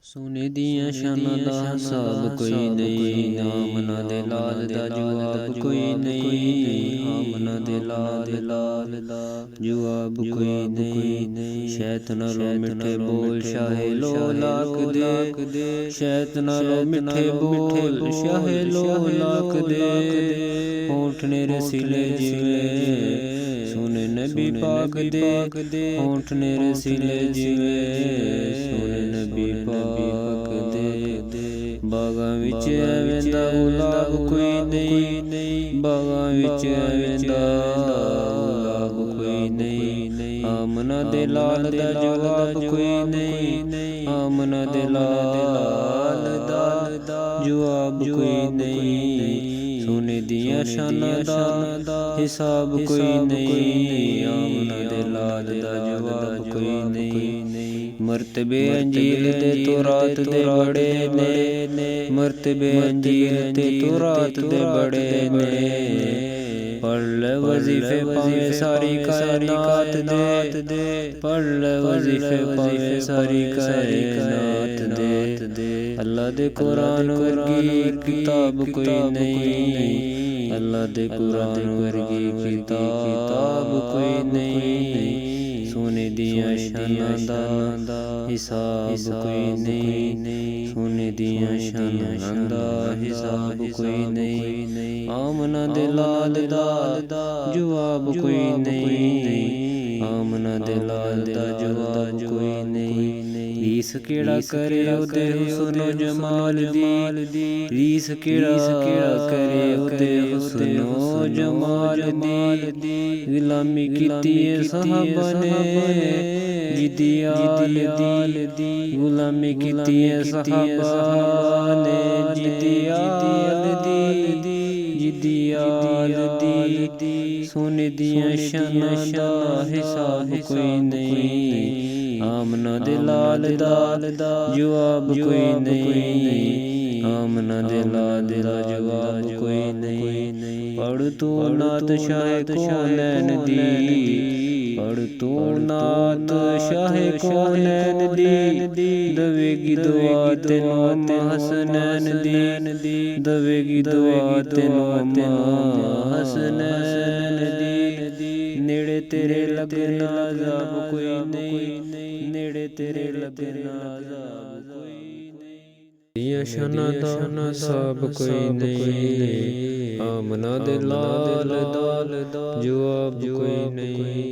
सोने दियां शानां दा हिसाब कोई नहीं, आमना दे लाल दा जवाब कोई नहीं, आमना दे लाल दा जवाब कोई नहीं। शैत नालों मिठे बोल शाहे लो लाख दे, शैत नालों मिठे बोल शाहे लो लाख दे। होठ ने रसीले जिवें सोने नबी पाक दे, होठ ने रसीले जिवें सोने नबी पाक दे। बागां विच एवें दा गुलाब कोई नहीं, बागां विच एवें दा गुलाब कोई नहीं। आमना दे लाल दा जवाब कोई नहीं, आमना दे लाल दा जवाब कोई नहीं। सोने दियां शानां दा हिसाब कोई नहीं, आमना दे लाल दा जवाब कोई नहीं। मर्तबे अंजीर दे तो रात दे बड़े ने, मर्तबे अंजीर ते तो रात दे बड़े ने। पढ़ ले वजीफे पावे सारी कायनात दे, पढ़ ले वजीफे पावे सारी कायनात दे। अल्लाह दे कुरान वर्गी किताब कोई नहीं, अल्लाह दे कुरान वर्गी किताब कोई नहीं। सोने दियां शानां दा हिसाब कोई नहीं, सोने दियां शानां दा हिसाब कोई नहीं। आमना दे लाल दा जवाब कोई नहीं, आमना दे लाल दा जवाब कोई नहीं। रीस केड़ा करे ओदे हुस्नो जमाल दी, रीस केड़ा करे ओदे हुस्नो जमाल दी। गुलामी कीती है सहाबा ने जिदी आल दी, गुलामी कीती है सहाबा ने जिदी आल दी, जिदी आल दी। सोने दियां शानां दा हिसाब कोई नहीं, आमना दे लाल दा जवाब कोई नहीं, आमना दे लाल दा जवाब कोई नहीं। पढ़ तू नात शाहे कौनैन दी, पढ़ तू नात शाहे कौनैन दी। दवेगी दुआ तेनू अम्मा हसनैन दी, दवेगी दुआ तेनू अम्मा हसनैन दी। नेड़े तेरे लगना अज़ाब कोई नहीं, नेड़े तेरे लगना अज़ाब कोई नहीं। दियां शानां दा हिसाब कोई नहीं, आमना दे लाल दा जवाब कोई नहीं।